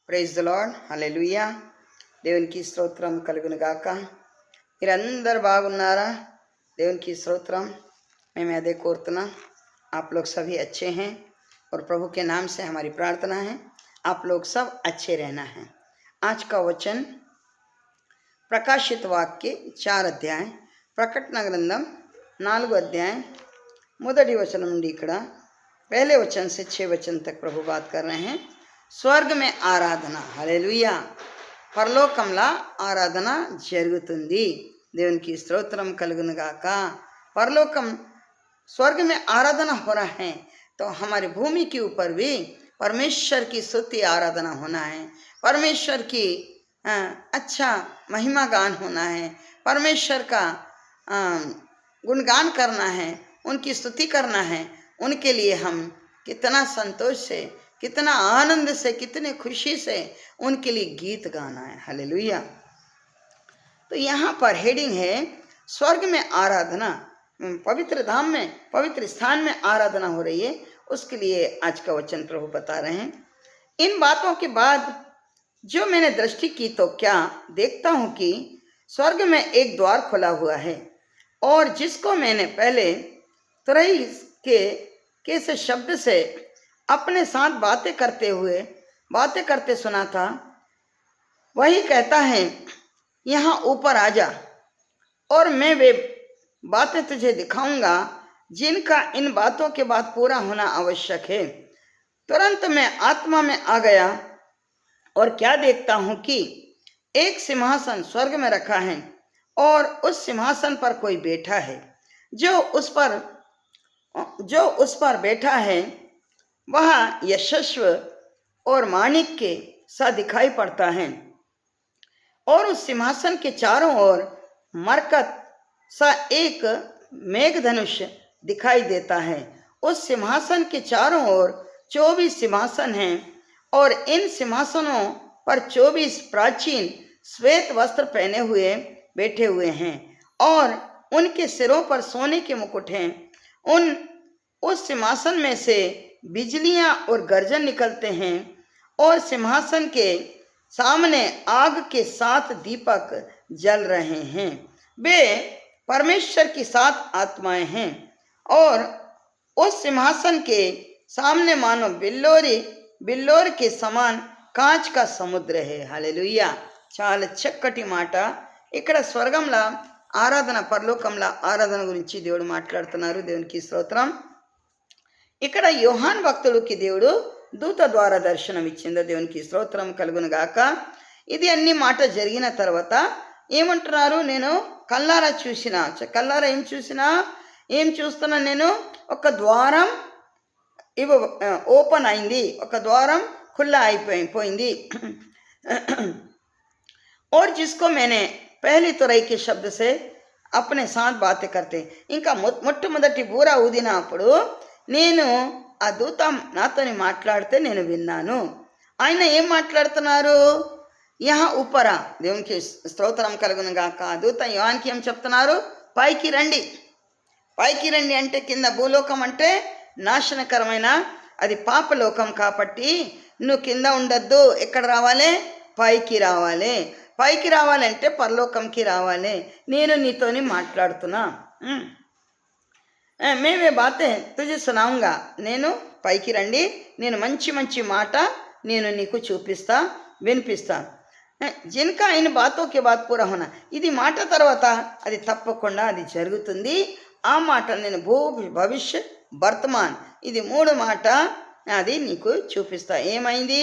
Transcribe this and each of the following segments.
Praise the lord, హల్లెలూయా. దేవునికి స్తోత్రం కలుగును గాక. మీరందరూ బాగున్నారా? దేవునికి స్తోత్రం. मैं अदे कोरतना आप लोग सभी अच्छे हैं और प्रभु के नाम से हमारी प्रार्थना है आप लोग सब अच्छे रहना है। आज का वचन प्रकाशित वाक्य 4 अध्याय ప్రకటన గ్రంథం 4 अध्याय మొదటి వచనం నుండి ఇక్కడ पहले वचन से 6 वचन तक प्रभु बात कर रहे हैं। स्वर्ग में आराधना, हालेलुया, పరలోకంలో ఆరాధన జరుగుతుంది. దేవునికి స్తోత్రం కలుగును గాక. परलोकम स्वर्ग में आराधना हो रहा है तो हमारी भूमि के ऊपर भी परमेश्वर की स्तुति आराधना होना है, परमेश्वर की अच्छा महिमा गान होना है, परमेश्वर का गुणगान करना है, उनकी स्तुति करना है। उनके लिए हम कितना संतोष से, कितना आनंद से, कितने खुशी से उनके लिए गीत गाना है। हालेलुया। तो यहाँ पर हेडिंग है स्वर्ग में आराधना, पवित्र धाम में, पवित्र स्थान में आराधना हो रही है। उसके लिए आज का वचन प्रभु बता रहे हैं। इन बातों के बाद जो मैंने दृष्टि की तो क्या देखता हूँ कि स्वर्ग में एक द्वार खुला हुआ है और जिसको मैंने पहले तुरही के से शब्द से अपने साथ बातें करते सुना था, वही कहता है यहाँ ऊपर आ जा और मैं वे बातें तुझे दिखाऊंगा जिनका इन बातों के बाद पूरा होना आवश्यक है। तुरंत मैं आत्मा में आ गया और क्या देखता हूँ कि एक सिंहासन स्वर्ग में रखा है और उस सिंहासन पर कोई बैठा है। जो उस पर बैठा है वह यशस्व और माणिक के सा दिखाई पड़ता है और उस सिंहासन के चारों ओर मरकत सा एक मेघधनुष दिखाई देता है। उस सिंहासन के चारों ओर 24 सिंहासन हैं और इन सिंहासनों पर 24 प्राचीन श्वेत वस्त्र पहने हुए बैठे हुए हैं और उनके सिरों पर सोने के मुकुट हैं। उस सिंहासन में से बिजलियां और गर्जन निकलते हैं और सिंहासन के सामने आग के 7 दीपक जल रहे हैं। वे परमेश्वर की 7 आत्माएं हैं और उस सिंहासन के सामने मानो बिल्लोर के समान कांच का समुद्र है। हालेलुया. చాలా చక్కటి మాట. ఇక్కడ స్వర్గంలో ఆరాధన, పరలోకంలో ఆరాధన గురించి దేవుడు మాట్లాడుతున్నారు. దేవునికి స్తోత్రం. ఇక్కడ యోహాన్ భక్తుడికి దేవుడు దూత ద్వారా దర్శనం ఇచ్చిందో దేవునికి స్తోత్రం కలుగును గాక. ఇది అన్ని మాట జరిగిన తర్వాత ఏమంటున్నారు? నేను కల్లారా చూసినా, కల్లారా ఏం చూస్తున్నా? నేను ఒక ద్వారం ఓపెన్ అయింది, ఒక ద్వారం ఖుల్లా అయిపోయింది. और जिसको मैंने पहली तुरई के शब्द से अपने साथ बातें करते, ఇంకా మొట్టమొదటి బూర ఊదినప్పుడు నేను ఆ దూత నాతోని మాట్లాడితే నేను విన్నాను. ఆయన ఏం మాట్లాడుతున్నారు? యహ ఊపరా, దేవునికి స్తోత్రం కలుగును గాక. దూత యోహాన్కి ఏం చెప్తున్నారు? పైకి రండి. పైకి రండి అంటే కింద భూలోకం అంటే నాశనకరమైన అది పాపలోకం కాబట్టి నువ్వు కింద ఉండద్దు. ఎక్కడ రావాలి? పైకి రావాలి. పైకి రావాలంటే పరలోకంకి రావాలి. నేను నీతోని మాట్లాడుతున్నా. మేమే బాతే తుజి సునాంగా. నేను పైకి రండి, నేను మంచి మంచి మాట నేను నీకు చూపిస్తా, వినిపిస్తా. జిన్కా అయిన బాతోకే బాత్ పూరా హోనా. ఇది మాట తర్వాత అది తప్పకుండా అది జరుగుతుంది. ఆ మాట నేను భవిష్య వర్తమాన్, ఇది 3 మాట అది నీకు చూపిస్తా. ఏమైంది,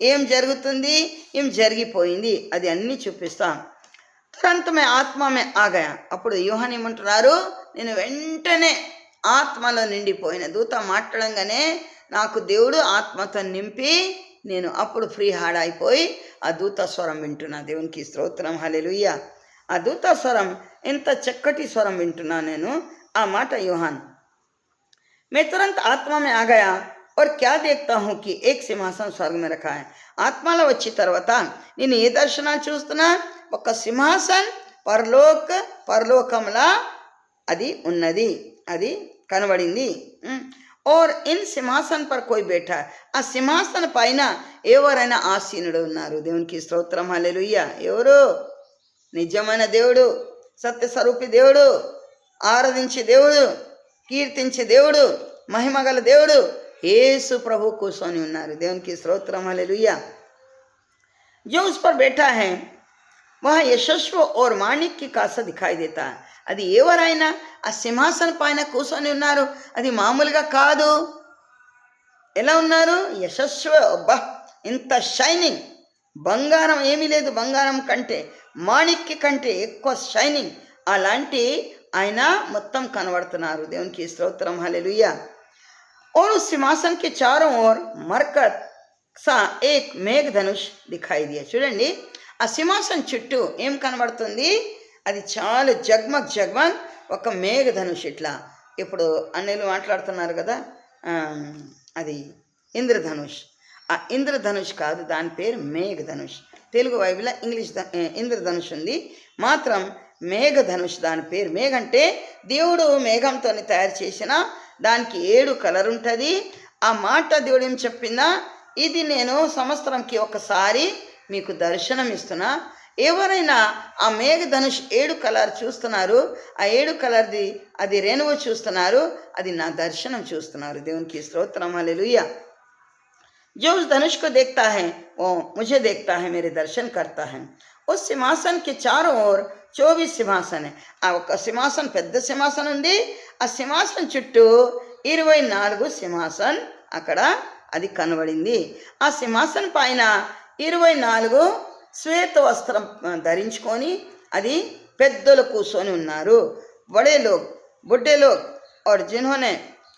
ఏం జరుగుతుంది, ఏం జరిగిపోయింది, అది అన్నీ చూపిస్తా. తురంత మే ఆత్మ మే ఆగయా. అప్పుడు యోహాన్ ఏమంటున్నారు? నేను వెంటనే ఆత్మలో నిండిపోయిన. దూత మాట్లాడంగానే నాకు దేవుడు ఆత్మతో నింపి నేను అప్పుడు ఫ్రీ హార్డ్ అయిపోయి ఆ దూత స్వరం వింటున్నా. దేవునికి స్తోత్రం, హల్లెలూయా. ఆ దూత స్వరం ఎంత చక్కటి స్వరం వింటున్నా నేను. ఆ మాట యోహాన్. मैं तुरंत आत्मा में आ गया और क्या देखता हूँ कि एक सिंहासन स्वर्ग में रखा है. ఆత్మలో వచ్చిన తర్వాత నేను ఏ దర్శనాలు చూస్తున్నా? ఒక సింహాసన్ పరలోకంలా అది ఉన్నది, అది కనబడింది. और इन సింహాసన్ पर कोई बैठा है. ఆ సింహాసన పైన ఎవరైనా ఆసీనుడు ఉన్నారు. దేవునికి స్తోత్రం. హల్లెలూయా. ఎవరు? నిజమైన దేవుడు, సత్యస్వరూపి దేవుడు, ఆరాధించే దేవుడు, కీర్తించే దేవుడు, మహిమగల దేవుడు యేసు ప్రభు కూర్చొని ఉన్నారు. దేవునికి స్తోత్రం. హల్లెలూయా. जो उस पर बैठा है वह यशस्व और మాణిక్య కాస దిఖాయి దేతా. అది ఎవరైనా ఆ సింహాసన పైన కూర్చొని ఉన్నారు. అది మామూలుగా కాదు. ఎలా ఉన్నారు? యశస్వ. అబ్బా, ఇంత షైనింగ్. బంగారం ఏమీ లేదు, బంగారం కంటే మాణిక్య కంటే ఎక్కువ షైనింగ్. అలాంటి ఆయన మొత్తం కనబడుతున్నారు. దేవునికి స్తోత్రం. హల్లెలూయా. और उस सिंहासन के चारों ओर मरकत सा एक మేఘధనుష్ దిఖాయి దియా. చూడండి, ఆ సింహాసనం చుట్టూ ఏం కనబడుతుంది? అది చాలా జగ్మగ్ జగ్మగ్ ఒక మేఘధనుష్. ఇట్లా ఇప్పుడు అన్నలు మాట్లాడుతున్నారు కదా, అది ఇంద్రధనుష్. ఆ ఇంద్రధనుష్ కాదు, దాని పేరు మేఘధనుష్. తెలుగు బైబిల్లో ఇంగ్లీష్ ఇంద్రధనుష్ ఉంది, మాత్రం మేఘధనుష్ దాని పేరు. మేఘ అంటే దేవుడు మేఘంతో తయారు చేసిన దానికి 7 కలర్ ఉంటుంది. ఆ మాట దేవుడు ఏం చెప్పిందా? ఇది నేను సంవత్సరంకి ఒకసారి మీకు దర్శనం ఇస్తున్నా. ఎవరైనా ఆ మేఘధనుష్ 7 కలర్ చూస్తున్నారు, ఆ 7 కలర్ది అది రేణువు చూస్తున్నారు, అది నా దర్శనం చూస్తున్నారు. దేవునికి స్తోత్రం. హల్లెలూయా. जो उस धनुष को देखता है वो मुझे देखता है, मेरे दर्शन करता है. उस सिंहासन के चारों ओर 24 సింహాసన. ఆ ఒక సింహాసనం, పెద్ద సింహాసనం ఉంది. ఆ సింహాసనం చుట్టూ 24 సింహాసన్ అక్కడ అది కనబడింది. ఆ సింహాసనం పైన 24 శ్వేత వస్త్రం ధరించుకొని అది పెద్దలు కూర్చొని ఉన్నారు. बड़े लोग, बुढ़े लोग और जिन्होंने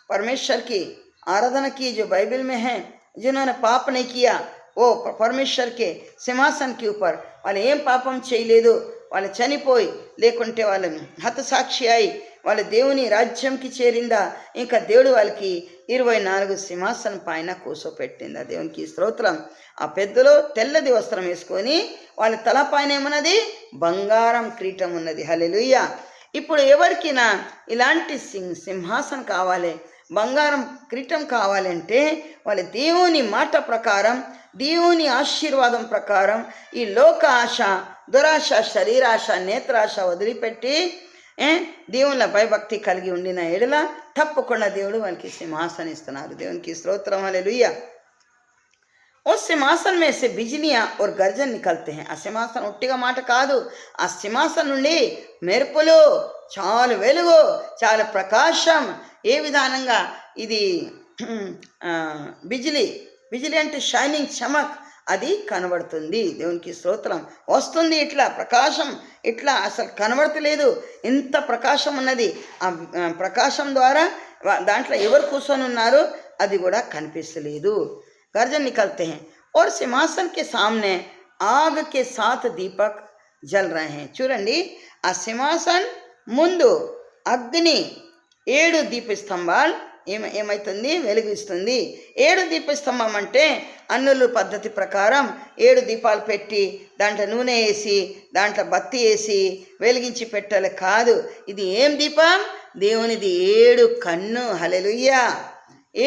परमेश्वर की आराधना की, जो बाइबल में है, जिन्होंने पाप नहीं किया, वो परमेश्वर के సింహాసన్ के ऊपर వాళ్ళు ఏం పాపం చేయలేదు, వాళ్ళు చనిపోయి లేకుంటే వాళ్ళ హతసాక్షి అయి వాళ్ళ దేవుని రాజ్యంకి చేరిందా, ఇంకా దేవుడు వాళ్ళకి 24 సింహాసనం పైన కూర్చోపెట్టిందా. దేవునికి స్తోత్రం. ఆ పెద్దలు తెల్లది వస్త్రం వేసుకొని వాళ్ళ తలపైన ఏమన్నది? బంగారం కిరీటం ఉన్నది. హల్లెలూయా. ఇప్పుడు ఎవరికైనా ఇలాంటి సింహాసనం కావాలి, బంగారం కిరీటం కావాలంటే వాళ్ళ దేవుని మాట ప్రకారం, దేవుని ఆశీర్వాదం ప్రకారం ఈ లోక ఆశ, దురాశ, శరీరాశ, నేత్రాశ వదిలిపెట్టి దేవుళ్ళ భయభక్తి కలిగి ఉండిన ఎడల తప్పకుండా దేవుడు వాళ్ళకి సింహాసనం ఇస్తున్నారు. దేవునికి స్తోత్రం. హల్లెలూయా. उस सिंहासन में से बिजलियां और गर्जन निकलते हैं. ఆ సింహాసనం ఒట్టిగా మాట కాదు, ఆ సింహాసనం నుండి మెరుపులు, చాలా వెలుగు, చాలా ప్రకాశం. ఏ విధానంగా ఇది బిజిలీ అంటే షైనింగ్, చమక్, అది కనబడుతుంది. దేవునికి స్తోత్రం. వస్తుంది ఇట్లా ప్రకాశం, ఇట్లా అసలు కనబడతలేదు, ఇంత ప్రకాశం ఉన్నది. ఆ ప్రకాశం ద్వారా దాంట్లో ఎవరు కూర్చొని ఉన్నారు అది కూడా కనిపిస్తలేదు. गर्जन निकलते हैं और सिंहासन के सामने आग के 7 दीपक जल रहे हैं. చూడండి, ఆ సింహాసన్ ముందు అగ్ని 7 దీపస్తంభాలు ఏమైతుంది? వెలిగిస్తుంది. 7 దీపస్తంభం అంటే అన్నుల పద్ధతి ప్రకారం 7 దీపాలు పెట్టి దాంట్లో నూనె వేసి దాంట్లో బత్తి వేసి వెలిగించి పెట్టాలి కాదు. ఇది ఏం దీపం? దేవునిది 7 కన్ను. హల్లెలూయా.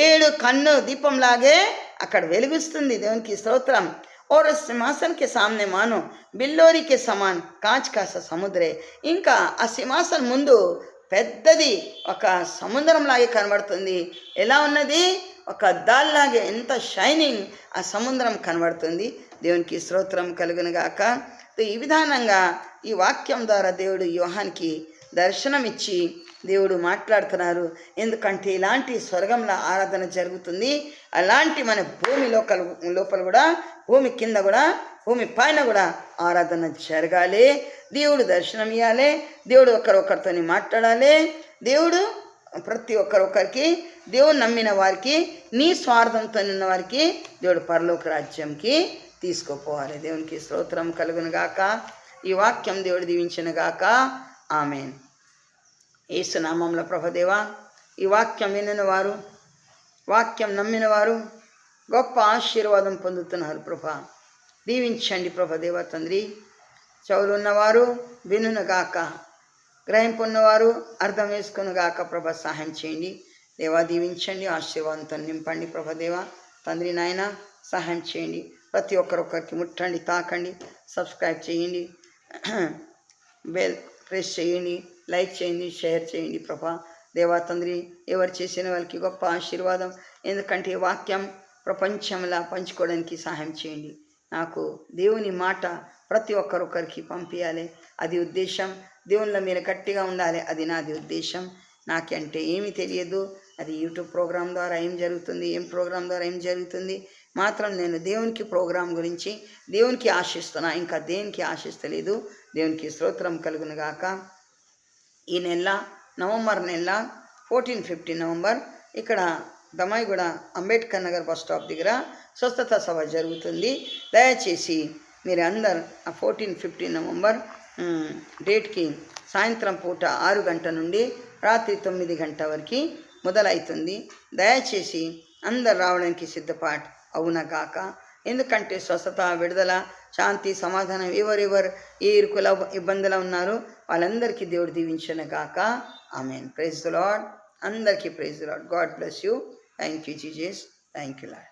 7 కన్ను దీపం లాగే అక్కడ వెలుగుస్తుంది. దేవునికి స్తోత్రం. और सिंहासन के सामने मानो बिल्लोरी के समान कांच का समुद्रे. ఇంకా ఆ సింహాసనం ముందు పెద్దది ఒక సముద్రం లాగే కనబడుతుంది. ఎలా ఉన్నది? ఒక అద్దాల్లాగే, ఎంత షైనింగ్ ఆ సముద్రం కనబడుతుంది. దేవునికి స్తోత్రం కలుగును గాక. ఈ విధానంగా ఈ వాక్యం ద్వారా దేవుడు యోహానికి దర్శనం ఇచ్చి దేవుడు మాట్లాడుతున్నారు. ఎందుకంటే ఇలాంటి స్వర్గంలో ఆరాధన జరుగుతుంది. అలాంటి మన భూమి లోపల కూడా, భూమి కింద కూడా, భూమి పైన కూడా ఆరాధన జరగాలి. దేవుడు దర్శనం ఇవ్వాలి. దేవుడు ఒకరితో మాట్లాడాలి. దేవుడు ప్రతి ఒక్కరికి, దేవుడు నమ్మిన వారికి, నీ స్వార్థంతో ఉన్న వారికి దేవుడు పరలోక రాజ్యంకి తీసుకుపోవాలి. దేవునికి స్తోత్రం కలుగును గాక. ఈ వాక్యం దేవుడు దీవించును గాక. ఆమేన్. యేసునామంలో ప్రభుదేవా, ఈ వాక్యం వినిన వారు, వాక్యం నమ్మిన వారు గొప్ప ఆశీర్వాదం పొందుతున్నారు. ప్రభా దీవించండి ప్రభుదేవ తండ్రి. చెవులున్నవారు వినుగాక, గ్రహింపున్నవారు అర్థం వేసుకునుగాక. ప్రభా సహాయం చేయండి. దేవా దీవించండి, ఆశీర్వాదంతో నింపండి ప్రభదేవ. తండ్రి నాయన సహాయం చేయండి. ప్రతి ఒక్కరొక్కరికి ముట్టండి, తాకండి, సబ్స్క్రైబ్ చేయండి, బెల్ ప్రెస్ చేయండి, లైక్ చేయండి, షేర్ చేయండి ప్రభా. దేవా తండ్రి, ఎవరు చేసిన వాళ్ళకి గొప్ప ఆశీర్వాదం. ఎందుకంటే వాక్యం ప్రపంచంలా పంచుకోవడానికి సహాయం చేయండి. నాకు దేవుని మాట ప్రతి ఒక్కరొక్కరికి పంపించాలి, అది ఉద్దేశం. దేవుళ్ళ మీరు గట్టిగా ఉండాలి, అది నాది ఉద్దేశం. నాకంటే ఏమీ తెలియదు, అది యూట్యూబ్ ప్రోగ్రాం ద్వారా ఏం జరుగుతుంది, ఏం ప్రోగ్రాం ద్వారా ఏం జరుగుతుంది మాత్రం నేను దేవునికి ప్రోగ్రాం గురించి దేవునికి ఆశిస్తున్నా, ఇంకా దేనికి ఆశిస్తలేదు. దేవునికి స్తోత్రం కలుగును గాక. ఈ నెల నవంబర్ నెల 14-15 నవంబర్ ఇక్కడ దమాయిగూడ అంబేద్కర్ నగర్ బస్ స్టాప్ దగ్గర స్వస్థత సభ జరుగుతుంది. దయచేసి మీరు అందరు 14-15 నవంబర్ డేట్కి సాయంత్రం పూట 6 గంటల నుండి రాత్రి 9 గంటల వరకు మొదలవుతుంది. దయచేసి అందరు రావడానికి సిద్ధపాటు అవునగాక. ఎందుకంటే స్వస్థత, విడుదల, శాంతి, సమాధానం ఎవరెవరు ఏ ఇరుకుల ఇబ్బందులు ఉన్నారో వాళ్ళందరికీ దేవుడు దీవించనుగాక. ఆమెన్. Praise the Lord. అందరికీ praise the Lord. God bless you. Thank you Jesus. Thank you lord.